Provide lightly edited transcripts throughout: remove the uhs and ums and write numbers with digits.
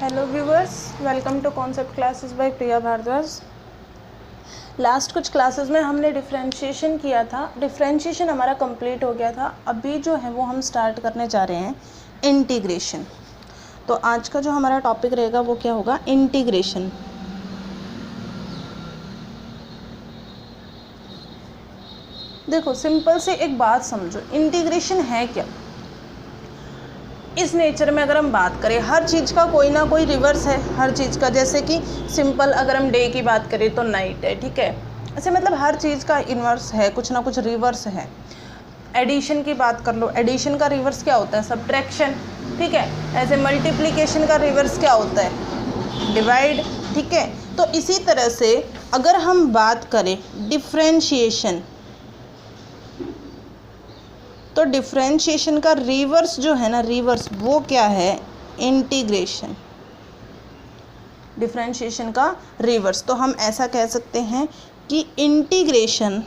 Hello viewers, welcome to concept classes by Priya Bhardwaj. Last कुछ classes में हमने डिफरेंशिएशन किया था। डिफरेंशिएशन हमारा कंप्लीट हो गया था। अभी जो है वो हम स्टार्ट करने जा रहे हैं इंटीग्रेशन। तो आज का जो हमारा टॉपिक रहेगा वो क्या होगा? इंटीग्रेशन। देखो, सिंपल से एक बात समझो, इंटीग्रेशन है क्या? इस नेचर में अगर हम बात करें, हर चीज़ का कोई ना कोई रिवर्स है हर चीज़ का। जैसे कि सिंपल अगर हम डे की बात करें तो नाइट है, ठीक है। ऐसे मतलब हर चीज़ का इन्वर्स है, कुछ ना कुछ रिवर्स है। एडिशन की बात कर लो, एडिशन का रिवर्स क्या होता है? सब्ट्रैक्शन, ठीक है। ऐसे मल्टीप्लिकेशन का रिवर्स क्या होता है? डिवाइड, ठीक है। तो इसी तरह से अगर हम बात करें डिफरेंशिएशन, तो डिफरेंशिएशन का रिवर्स जो है ना, रिवर्स वो क्या है? इंटीग्रेशन। डिफरेंशिएशन का रिवर्स, तो हम ऐसा कह सकते हैं कि integration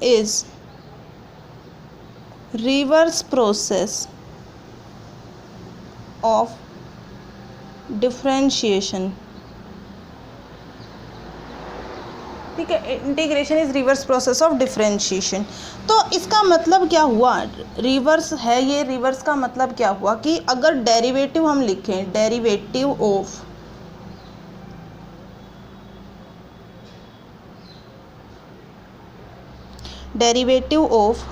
is reverse process of differentiation, ठीक है। Integration is reverse process of differentiation. तो इसका मतलब क्या हुआ? रिवर्स है ये, रिवर्स का मतलब क्या हुआ कि अगर डेरिवेटिव हम लिखें, डेरिवेटिव ऑफ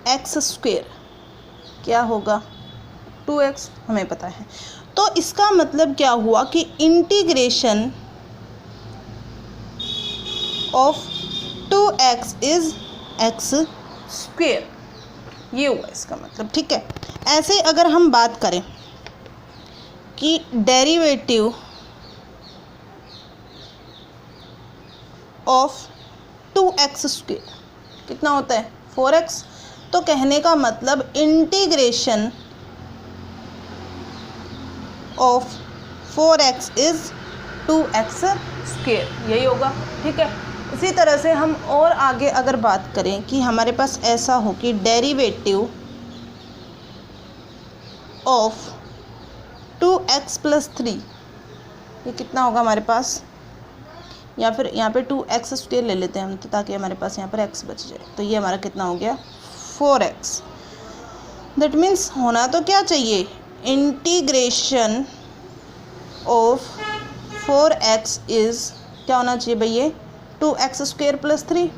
एक्स स्क्वेयर क्या होगा? 2x, हमें पता है। तो इसका मतलब क्या हुआ कि integration of 2x is x square, ये हुआ इसका मतलब, ठीक है। ऐसे अगर हम बात करें कि डेरिवेटिव ऑफ 2x स्क्वेयर कितना होता है? 4x। तो कहने का मतलब integration of 4x is 2x square, यही होगा, ठीक है। इसी तरह से हम और आगे अगर बात करें कि हमारे पास ऐसा हो कि डेरिवेटिव ऑफ 2x प्लस 3, ये कितना होगा हमारे पास? या फिर यहाँ पे 2x स्क्वेयर ले लेते हैं हम, तो ताकि हमारे पास यहाँ पर x बच जाए। तो ये हमारा कितना हो गया? 4x। दैट मीन्स होना तो क्या चाहिए? इंटीग्रेशन ऑफ 4x इज क्या होना चाहिए भाई? ये 2x स्क्वेयर प्लस 3।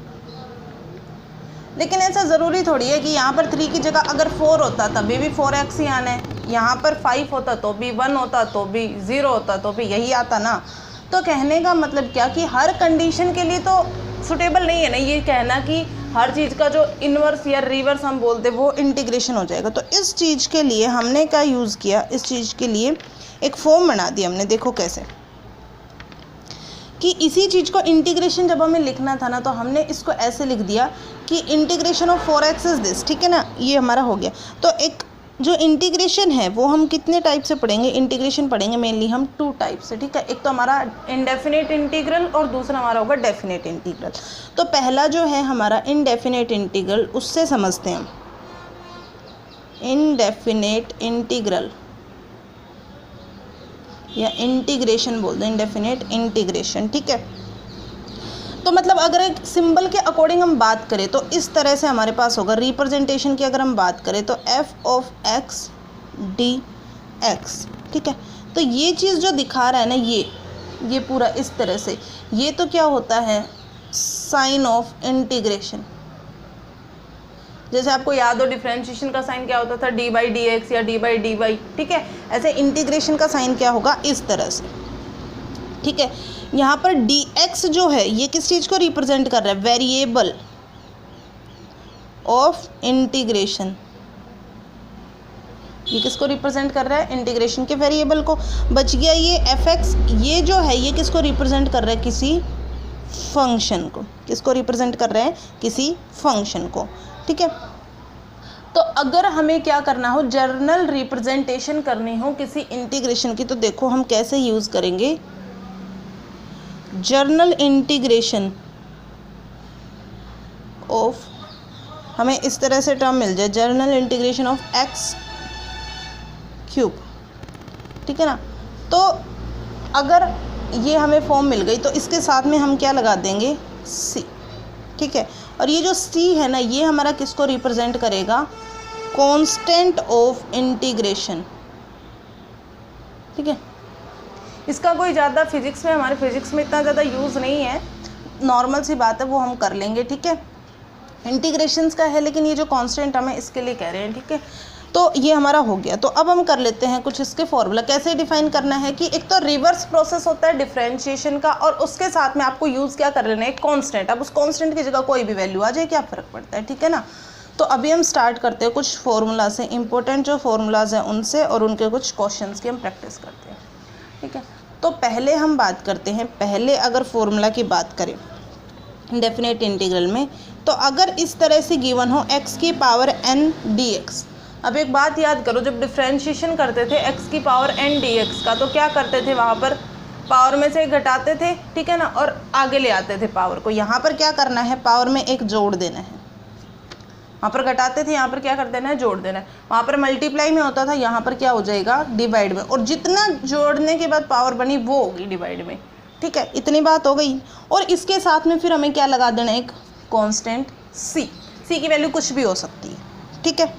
लेकिन ऐसा ज़रूरी थोड़ी है कि यहाँ पर 3 की जगह अगर 4 होता तभी भी 4x ही आना है, यहाँ पर 5 होता तो भी, 1 होता तो भी, 0 होता तो भी यही आता ना। तो कहने का मतलब क्या कि हर कंडीशन के लिए तो सुटेबल नहीं है ना ये कहना कि हर चीज़ का जो इन्वर्स या रिवर्स हम बोलते वो इंटीग्रेशन हो जाएगा। तो इस चीज़ के लिए हमने क्या यूज़ किया? इस चीज़ के लिए एक फॉर्म बना दिया हमने। देखो कैसे कि इसी चीज़ को इंटीग्रेशन जब हमें लिखना था ना, तो हमने इसको ऐसे लिख दिया कि integration of 4x is this, ठीक है ना। ये हमारा हो गया। तो एक जो इंटीग्रेशन है वो हम कितने टाइप से पढ़ेंगे? इंटीग्रेशन पढ़ेंगे मेनली हम 2 टाइप से, ठीक है। एक तो हमारा इनडेफिनेट इंटीग्रल और दूसरा हमारा होगा डेफिनेट इंटीग्रल। तो पहला जो है हमारा इनडेफिनेट इंटीग्रल, उससे समझते हैं हम। इनडेफिनेट इंटीग्रल या इंटीग्रेशन बोल दें, इनडेफिनेट इंटीग्रेशन, ठीक है। तो मतलब अगर एक सिंबल के अकॉर्डिंग हम बात करें तो इस तरह से हमारे पास होगा। रिप्रेजेंटेशन की अगर हम बात करें तो f ऑफ x dx, ठीक है। तो ये चीज़ जो दिखा रहा है ना, ये पूरा इस तरह से, ये तो क्या होता है? Sign of integration. जैसे आपको याद हो डिफरेंशिएशन का साइन क्या होता था? डी बाई डी एक्स या डी बाई डी वाई, ठीक है। ऐसे इंटीग्रेशन का साइन क्या होगा? इस तरह से, ठीक है। यहाँ पर डी एक्स जो है ये किस चीज़ को रिप्रेजेंट कर रहा है? Variable of integration. ये किसको रिप्रेजेंट कर रहा है? इंटीग्रेशन के वेरिएबल को। बच गया ये एफ एक्स, ये जो है ये किसको रिप्रेजेंट कर रहा है? किसी फंक्शन को। किसको रिप्रेजेंट कर रहे हैं? किसी फंक्शन को, ठीक है। तो अगर हमें क्या करना हो, जर्नल रिप्रेजेंटेशन करनी हो किसी इंटीग्रेशन की, तो देखो हम कैसे यूज़ करेंगे जर्नल इंटीग्रेशन ऑफ हमें इस तरह से टर्म मिल जाए, general integration of x cube, ठीक है ना। तो अगर ये हमें फॉर्म मिल गई तो इसके साथ में हम क्या लगा देंगे, सी, ठीक है। और ये जो सी है ना, ये हमारा किसको रिप्रेजेंट करेगा, कांस्टेंट ऑफ इंटीग्रेशन, ठीक है। इसका कोई ज़्यादा फिजिक्स में, हमारे फिजिक्स में इतना ज़्यादा यूज़ नहीं है, नॉर्मल सी बात है, वो हम कर लेंगे, ठीक है। इंटीग्रेशंस का है, लेकिन ये जो कांस्टेंट हम इसके लिए कह रहे हैं, ठीक है। तो ये हमारा हो गया। तो अब हम कर लेते हैं कुछ इसके फॉर्मूला। कैसे डिफाइन करना है कि एक तो रिवर्स प्रोसेस होता है डिफरेंशिएशन का, और उसके साथ में आपको यूज़ क्या कर लेना है, कांस्टेंट। अब उस कांस्टेंट की जगह कोई भी वैल्यू आ जाए, क्या फ़र्क पड़ता है, ठीक है ना। तो अभी हम स्टार्ट करते हैं कुछ फॉर्मूला से, इंपॉर्टेंट जो फार्मूलाज हैं उनसे, और उनके कुछ क्वेश्चंस की हम प्रैक्टिस करते हैं, ठीक है। तो पहले हम बात करते हैं, पहले अगर फॉर्मूला की बात करें डेफिनेट इंटीग्रल में, तो अगर इस तरह से गिवन हो x की पावर n dx। अब एक बात याद करो, जब डिफ्रेंशिएशन करते थे x की पावर n dx का, तो क्या करते थे, वहाँ पर पावर में से एक घटाते थे, ठीक है ना, और आगे ले आते थे पावर को। यहाँ पर क्या करना है, पावर में एक जोड़ देना है, वहाँ पर घटाते थे, यहाँ पर क्या कर देना है, जोड़ देना है। वहाँ पर मल्टीप्लाई में होता था, यहाँ पर क्या हो जाएगा, डिवाइड में, और जितना जोड़ने के बाद पावर बनी वो होगी डिवाइड में, ठीक है। इतनी बात हो गई। और इसके साथ में फिर हमें क्या लगा देना है, एक कांस्टेंट c। c की वैल्यू कुछ भी हो सकती है, ठीक है।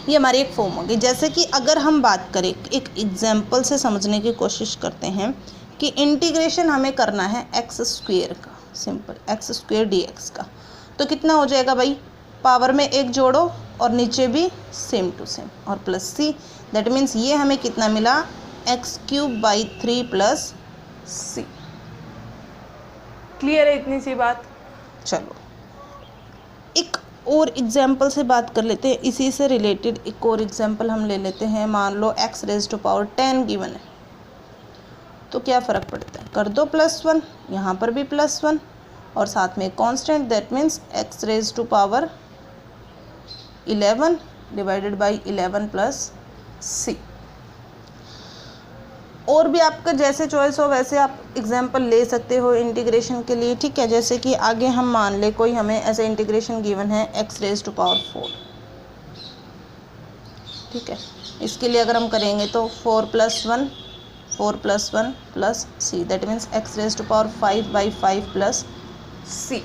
ये हमारी एक फॉर्म होगी। जैसे कि अगर हम बात करें, एक एग्जाम्पल से समझने की कोशिश करते हैं कि इंटीग्रेशन हमें करना है एक्स स्क्वेयर का, सिंपल एक्स स्क्वेयर dx का। तो कितना हो जाएगा भाई, पावर में एक जोड़ो और नीचे भी सेम टू सेम और प्लस c। दैट मीन्स ये हमें कितना मिला, x³/3 + c। क्लियर है इतनी सी बात। चलो एक और एग्जाम्पल से बात कर लेते हैं, इसी से रिलेटेड एक और एग्जाम्पल हम ले लेते हैं। मान लो x⁻10 गिवन है, तो क्या फ़र्क पड़ता है, कर दो +1, यहाँ पर भी +1, और साथ में constant, that means x⁻11 / 11 + c। और भी आपका जैसे चॉइस हो वैसे आप एग्जाम्पल ले सकते हो इंटीग्रेशन के लिए, ठीक है। जैसे कि आगे हम मान ले कोई हमें ऐसे इंटीग्रेशन गिवन है x⁻4, ठीक है। इसके लिए अगर हम करेंगे तो 4 + 1 + c, that means x⁻5/5 + c,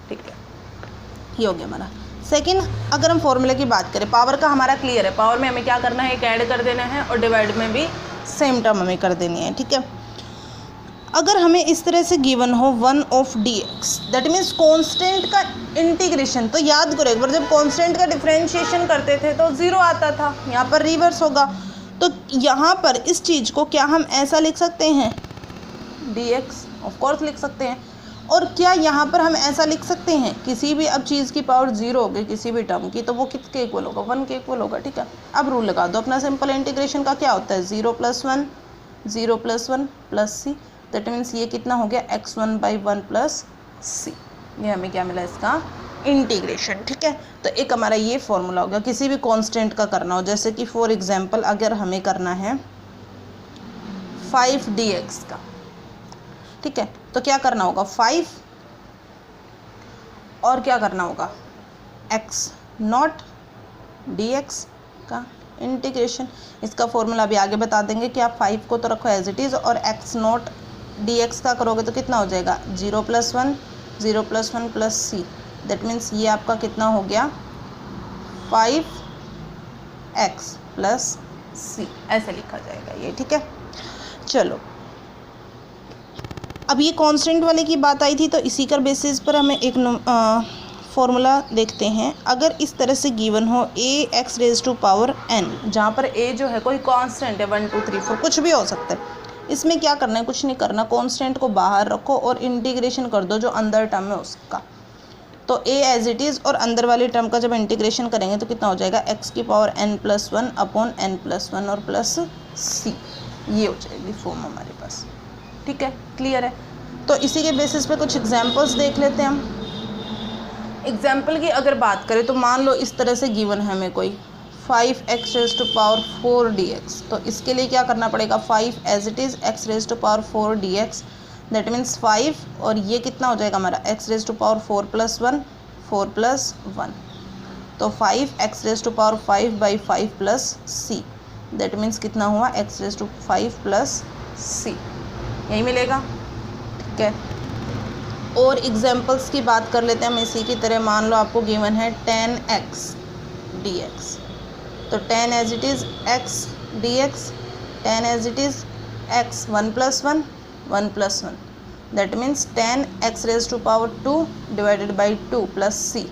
ठीक है। ये हो गया हमारा। सेकंड, अगर हम फॉर्मूले की बात करें, पावर का हमारा क्लियर है, पावर में हमें क्या करना है, एक ऐड कर देना है, और डिवाइड में भी सेम टर्म हमें कर देनी है, ठीक है। अगर हमें इस तरह से गिवन हो 1 of dx, that means constant का इंटीग्रेशन, तो याद करो एक बार, जब कांस्टेंट का डिफरेंशिएशन करते थे तो 0 आता था, यहाँ पर रिवर्स होगा। तो यहाँ पर इस चीज़ को क्या हम ऐसा लिख सकते हैं, dx, ऑफ कोर्स लिख सकते हैं। और क्या यहाँ पर हम ऐसा लिख सकते हैं, किसी भी अब चीज़ की पावर 0 हो गई किसी भी टर्म की, तो वो किसके इक्वल होगा, 1 के इक्वल होगा, ठीक है। अब रूल लगा दो अपना, सिंपल इंटीग्रेशन का क्या होता है, 0 + 1 0 + 1 + c, दैट मीन्स ये कितना हो गया, x1/1 + c। ये हमें क्या मिला, इसका इंटीग्रेशन, ठीक है। तो एक हमारा ये फॉर्मूला हो गया, किसी भी कांस्टेंट का करना हो। जैसे कि फॉर एग्जांपल अगर हमें करना है 5 dx का, ठीक है, तो क्या करना होगा, 5 और क्या करना होगा, x0 dx का इंटीग्रेशन। इसका फॉर्मूला अभी आगे बता देंगे कि आप 5 को तो रखो एज इट इज़, और x0 dx का करोगे तो कितना हो जाएगा, 0 + 1 0 + 1 + c, दैट मीन्स ये आपका कितना हो गया, 5x + c, ऐसे लिखा जाएगा ये, ठीक है। चलो अब ये कांस्टेंट वाले की बात आई थी, तो इसी का बेसिस पर हमें एक फॉर्मूला देखते हैं। अगर इस तरह से गिवन हो ax⁻n, जहाँ पर a जो है कोई कांस्टेंट है, 1 2 3 4 कुछ भी हो सकता है, इसमें क्या करना है, कुछ नहीं करना, कांस्टेंट को बाहर रखो और इंटीग्रेशन कर दो जो अंदर टर्म है उसका। तो a एज इट इज़, और अंदर वाली टर्म का जब इंटीग्रेशन करेंगे तो कितना हो जाएगा, x⁻n + 1 / n + 1 और प्लस c। ये हो जाएगी फॉर्म हमारे पास, ठीक है, क्लियर है। तो इसी के बेसिस पे कुछ एग्जांपल्स देख लेते हैं हम। एग्जांपल की अगर बात करें तो मान लो इस तरह से गिवन है हमें कोई 5x⁻4 dx, तो इसके लिए क्या करना पड़ेगा, 5 as it is x⁻4 dx, that means 5, और ये कितना हो जाएगा हमारा x⁻4 + 1 4 + 1, तो 5x⁵5/5 + c, दैट मीन्स कितना हुआ x⁵5 + c, यही मिलेगा। ठीक है, और एग्जाम्पल्स की बात कर लेते हैं हम इसी की तरह। मान लो आपको गिवन है 10x dx, तो 10 as it is x dx, 10 as it is x 1 + 1 1 + 1, that means 10x⁵2 divided by 2 + c,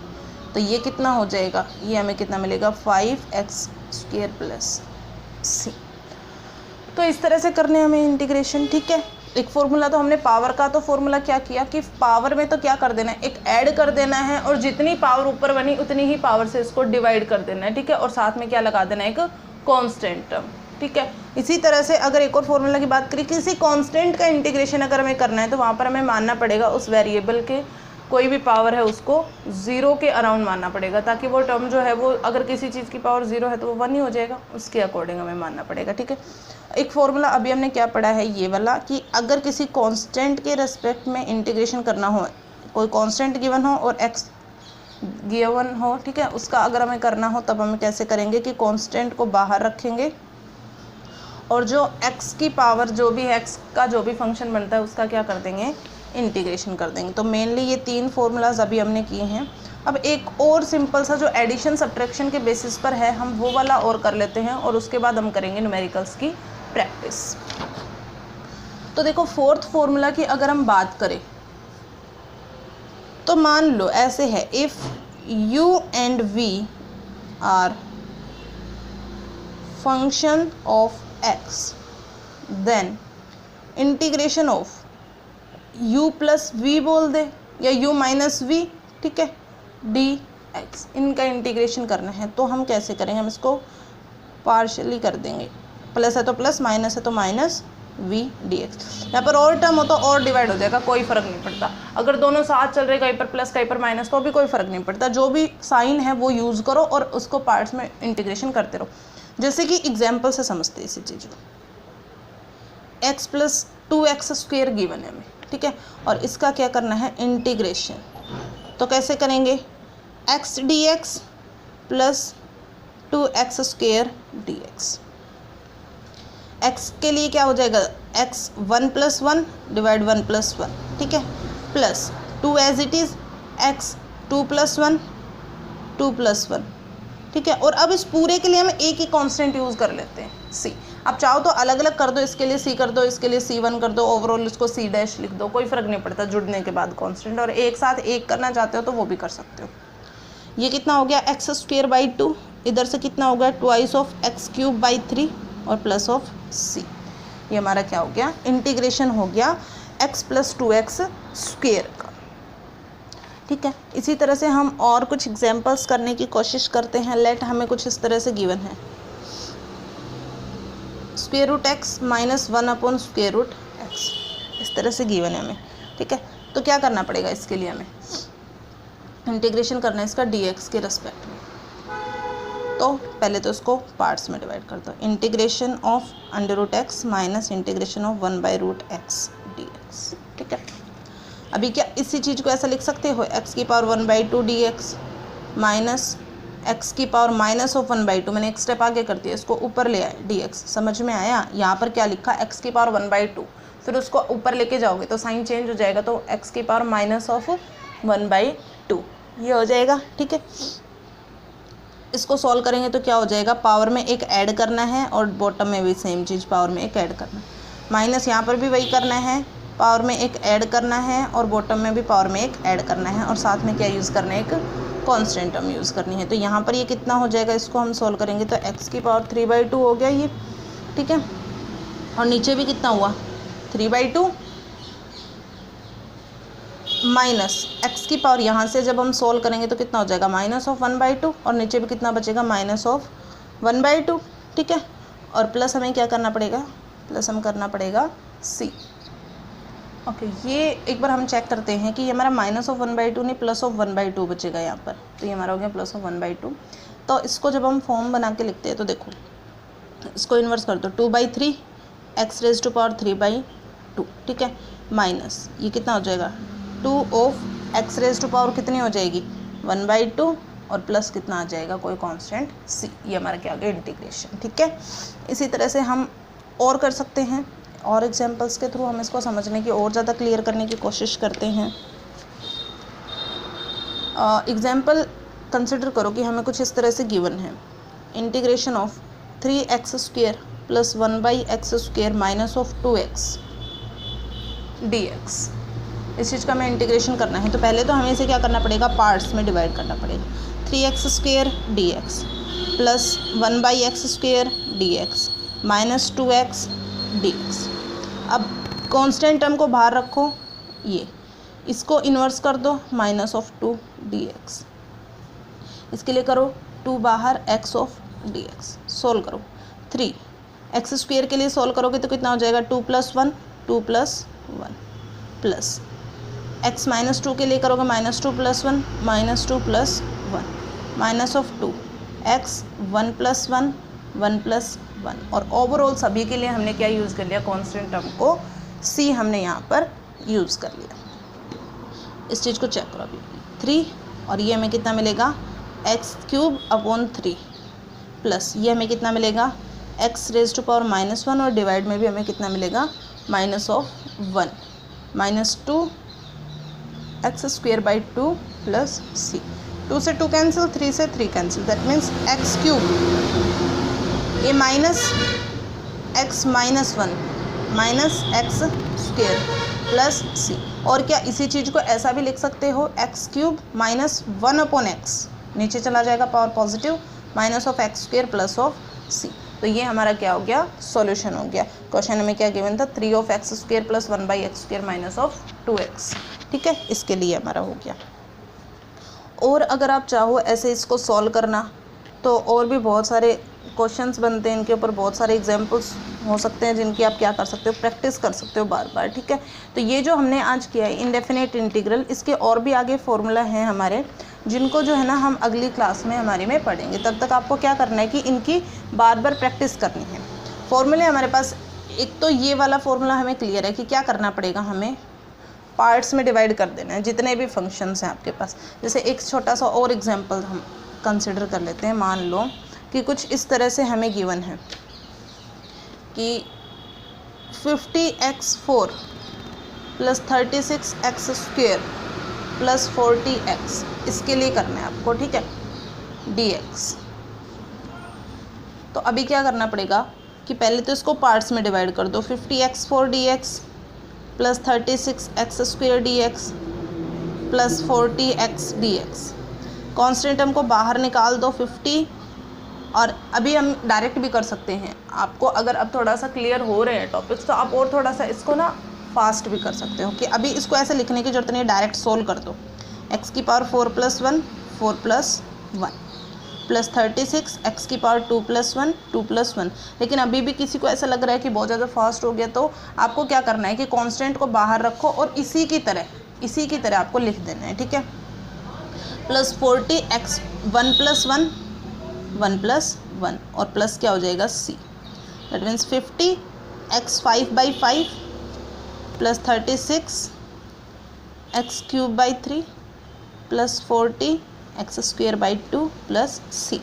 तो ये कितना हो जाएगा, ये हमें कितना मिलेगा 5x² + c। तो इस तरह से करने हमें इंटीग्रेशन। ठीक है, एक फॉर्मूला तो हमने पावर का, तो फॉर्मूला क्या किया कि पावर में तो क्या कर देना है, एक ऐड कर देना है, और जितनी पावर ऊपर बनी उतनी ही पावर से इसको डिवाइड कर देना है। ठीक है, और साथ में क्या लगा देना है, एक कांस्टेंट टर्म। ठीक है, इसी तरह से अगर एक और फॉर्मूला की बात करें, किसी कांस्टेंट का इंटीग्रेशन अगर हमें करना है तो वहाँ पर हमें मानना पड़ेगा उस वेरिएबल के कोई भी पावर है उसको 0 के अराउंड मानना पड़ेगा, ताकि वो टर्म जो है वो, अगर किसी चीज़ की पावर 0 है तो वो 1 ही हो जाएगा, उसके अकॉर्डिंग हमें मानना पड़ेगा। ठीक है, एक फॉर्मूला अभी हमने क्या पढ़ा है, ये वाला, कि अगर किसी कांस्टेंट के रेस्पेक्ट में इंटीग्रेशन करना हो, कोई कांस्टेंट गिवन हो और x गिवन हो, ठीक है, उसका अगर हमें करना हो तब हमें कैसे करेंगे कि कांस्टेंट को बाहर रखेंगे और जो x की पावर जो भी है, x का जो भी फंक्शन बनता है उसका क्या कर देंगे, इंटीग्रेशन कर देंगे। तो मेनली ये 3 फॉर्मूलाज अभी हमने किए हैं। अब एक और सिंपल सा जो एडिशन सब्ट्रैक्शन के बेसिस पर है, हम वो वाला और कर लेते हैं, और उसके बाद हम करेंगे न्यूमेरिकल्स की प्रैक्टिस। तो देखो, फोर्थ फॉर्मूला की अगर हम बात करें तो मान लो ऐसे है, if u and v are function of x, then integration of u + v बोल दे या u - v, ठीक है, dx, इनका इंटीग्रेशन करना है। तो हम कैसे करेंगे, हम इसको पार्शियली कर देंगे, प्लस है तो प्लस, माइनस है तो माइनस v dx। यहाँ पर और टर्म हो तो और डिवाइड हो जाएगा, कोई फ़र्क नहीं पड़ता। अगर दोनों साथ चल रहे, कहीं पर प्लस कहीं पर माइनस, तो भी कोई फ़र्क नहीं पड़ता, जो भी साइन है वो यूज़ करो और उसको पार्ट्स में इंटीग्रेशन करते रहो। जैसे कि एग्जाम्पल से समझते हैं इसी चीज़ को, x + 2x² गिवन है हमें, ठीक है, और इसका क्या करना है, इंटीग्रेशन। तो कैसे करेंगे, x dx + 2x² dx। x के लिए क्या हो जाएगा, x 1 + 1 डिवाइड 1 + 1, ठीक है, plus 2 as it is x 2 + 1 2 + 1, ठीक है। और अब इस पूरे के लिए हम एक ही कांस्टेंट यूज़ कर लेते हैं, c। आप चाहो तो अलग अलग कर दो, इसके लिए c कर दो, इसके लिए c1 कर दो, ओवरऑल इसको c' लिख दो, कोई फ़र्क नहीं पड़ता जुड़ने के बाद कांस्टेंट। और एक साथ एक करना चाहते हो तो वो भी कर सकते हो। ये कितना हो गया, x²/2, इधर से कितना हो गया, 2 ऑफ x³/3 और प्लस ऑफ c। ये हमारा क्या हो गया, इंटीग्रेशन हो गया x + 2x² का। ठीक है, इसी तरह से हम और कुछ एग्जांपल्स करने की कोशिश करते हैं। लेट हमें कुछ इस तरह से गिवन है, √x - 1/√x, इस तरह से गिवन है हमें। ठीक है, तो क्या करना पड़ेगा, इसके लिए हमें इंटीग्रेशन करना है इसका dx के रेस्पेक्ट में। तो पहले तो इसको पार्ट्स में डिवाइड कर दो, integration of √x minus integration of 1/√x dx। ठीक है, अभी क्या इसी चीज़ को ऐसा लिख सकते हो, x⁻² dx minus x⁻− of 1/2, मैंने एक स्टेप आगे कर दिया, इसको ऊपर ले आए dx। समझ में आया, यहाँ पर क्या लिखा, x⁻1/2, फिर उसको ऊपर लेके जाओगे तो साइन चेंज हो जाएगा, तो x⁻− ऑफ 1/2 ये हो जाएगा। ठीक है, इसको सॉल्व करेंगे तो क्या हो जाएगा, पावर में एक ऐड करना है और बॉटम में भी सेम चीज़ पावर में एक ऐड करना है, माइनस यहाँ पर भी वही करना है, पावर में एक ऐड करना है और बॉटम में भी पावर में एक ऐड करना है, और साथ में क्या यूज़ करना है, एक कांस्टेंट टर्म यूज़ करनी है। तो यहाँ पर ये कितना हो जाएगा, इसको हम सॉल्व करेंगे तो x⁻3/2 हो गया ये। ठीक है, और नीचे भी कितना हुआ, 3/2 माइनस x की पावर, यहाँ से जब हम सॉल्व करेंगे तो कितना हो जाएगा, -1/2, और नीचे भी कितना बचेगा, -1/2। ठीक है, और प्लस हमें क्या करना पड़ेगा, प्लस हम करना पड़ेगा c। ओके, ये एक बार हम चेक करते हैं कि ये हमारा -1/2 नहीं, +1/2 बचेगा यहाँ पर, तो ये हमारा हो गया +1/2। तो इसको जब हम फॉर्म बना के लिखते हैं तो देखो, इसको इन्वर्स कर दो, 2/3 x⁻³ ठीक है, माइनस ये कितना हो जाएगा, 2 ऑफ x⁻, कितनी हो जाएगी, 1/2 और प्लस कितना आ जाएगा, कोई कांस्टेंट c। ये हमारा क्या आ गया, इंटीग्रेशन। ठीक है, इसी तरह से हम और कर सकते हैं, और एग्जांपल्स के थ्रू हम इसको समझने की और ज़्यादा क्लियर करने की कोशिश करते हैं। एग्जांपल कंसिडर करो कि हमें कुछ इस तरह से गिवन है, integration of 3x² + 1/x² minus of 2x dx। इस चीज़ का हमें इंटीग्रेशन करना है, तो पहले तो हमें इसे क्या करना पड़ेगा, पार्ट्स में डिवाइड करना पड़ेगा। 3x² dx plus 1/x² dx minus 2x dx। अब कांस्टेंट टर्म को बाहर रखो, ये इसको इन्वर्स कर दो, माइनस ऑफ 2 dx। इसके लिए करो 2 बाहर, x ऑफ dx। सोल्व करो, 3x² के लिए सोल्व करोगे तो कितना हो जाएगा, 2 + 1 2 + 1 प्लस x -2 के लिए करोगे -2 + 1 -2 + 1 माइनस ऑफ 2 x 1 + 1 1 + 1। और ओवरऑल सभी के लिए हमने क्या यूज़ कर लिया, कांस्टेंट टर्म को c हमने यहाँ पर यूज़ कर लिया। इस चीज़ को चेक करो अभी, 3 और ये हमें कितना मिलेगा, x³ / 3 प्लस ये हमें कितना मिलेगा, x⁻⁻1 और डिवाइड में भी हमें कितना मिलेगा, -1 -2 x² / 2 प्लस c। 2 से 2 कैंसिल, 3 से 3 कैंसिल, दैट मीन्स x³ ये minus x -1 minus x² plus c। और क्या इसी चीज़ को ऐसा भी लिख सकते हो, x³ - 1/x, नीचे चला जाएगा power positive, minus of x² plus of c। तो ये हमारा क्या हो गया, सॉल्यूशन हो गया। क्वेश्चन में क्या गिवन था, 3x² + 1/x² minus of 2x। ठीक है, इसके लिए हमारा हो गया। और अगर आप चाहो ऐसे इसको सॉल्व करना तो और भी बहुत सारे क्वेश्चंस बनते हैं, इनके ऊपर बहुत सारे एग्जांपल्स हो सकते हैं जिनकी आप क्या कर सकते हो, प्रैक्टिस कर सकते हो बार बार। ठीक है, तो ये जो हमने आज किया है इंडेफिनेट इंटीग्रल, इसके और भी आगे फॉर्मूला हैं हमारे, जिनको जो है ना हम अगली क्लास में हमारे में पढ़ेंगे। तब तक आपको क्या करना है कि इनकी बार बार प्रैक्टिस करनी है। फॉर्मूले हमारे पास, एक तो ये वाला फॉर्मूला हमें क्लियर है कि क्या करना पड़ेगा, हमें पार्ट्स में डिवाइड कर देना है जितने भी फंक्शंस हैं आपके पास। जैसे एक छोटा सा और एग्जांपल हम कंसिडर कर लेते हैं। मान लो कि कुछ इस तरह से हमें गिवन है कि 50x4 + 36x² + 40x, इसके लिए करना है आपको। ठीक है, dx। तो अभी क्या करना पड़ेगा कि पहले तो इसको पार्ट्स में डिवाइड कर दो, 50x4 dx + 36x² dx + 40x dx। Constant term को बाहर निकाल दो 50, और अभी हम डायरेक्ट भी कर सकते हैं। आपको अगर अब थोड़ा सा क्लियर हो रहे हैं टॉपिक्स तो आप और थोड़ा सा इसको ना फास्ट भी कर सकते हो कि अभी इसको ऐसे लिखने की जरूरत नहीं है, डायरेक्ट सोल्व कर दो। x⁴ 4 + 1 4 + 1 plus 36 x⁴ 2 + 1 2 + 1। लेकिन अभी भी किसी को ऐसा लग रहा है कि बहुत ज़्यादा फास्ट हो गया, तो आपको क्या करना है कि कांस्टेंट को बाहर रखो और इसी की तरह आपको लिख देना है। ठीक है, प्लस 40 x 1 + 1 1 + 1 और प्लस क्या हो जाएगा c, that means 50 x 5/5 plus 36 x³ / 3 plus 40 x² / 2 plus c।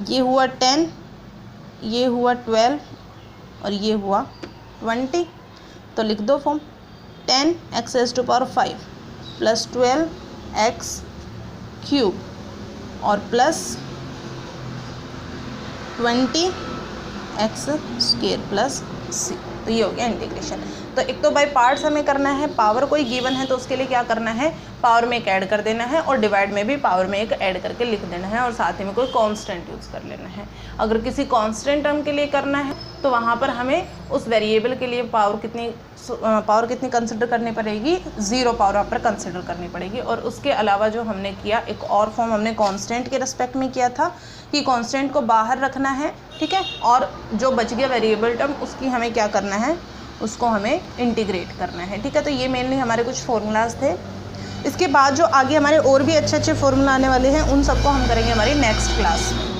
ये हुआ 10, ये हुआ 12 और ये हुआ 20। तो लिख दो फॉर्म 10x⁵ प्लस 12x³ और प्लस 20x² प्लस c। तो ये हो गया इंटीग्रेशन। तो एक तो बाय पार्ट्स हमें करना है, पावर कोई गिवन है तो उसके लिए क्या करना है, पावर में एक ऐड कर देना है और डिवाइड में भी पावर में एक ऐड करके लिख देना है और साथ ही में कोई कांस्टेंट यूज़ कर लेना है। अगर किसी कांस्टेंट टर्म के लिए करना है तो वहाँ पर हमें उस वेरिएबल के लिए पावर कितनी कंसिडर करनी पड़ेगी, 0 पावर वहाँ पर कंसिडर करनी पड़ेगी। और उसके अलावा जो हमने किया, एक और फॉर्म हमने कांस्टेंट के रिस्पेक्ट में किया था कि कांस्टेंट को बाहर रखना है। ठीक है, और जो बच गया वेरिएबल टर्म उसकी हमें क्या करना है, उसको हमें इंटीग्रेट करना है। ठीक है, तो ये मेनली हमारे कुछ फॉर्मूलाज थे। इसके बाद जो आगे हमारे और भी अच्छे अच्छे फॉर्मूला आने वाले हैं उन सबको हम करेंगे हमारी नेक्स्ट क्लास में।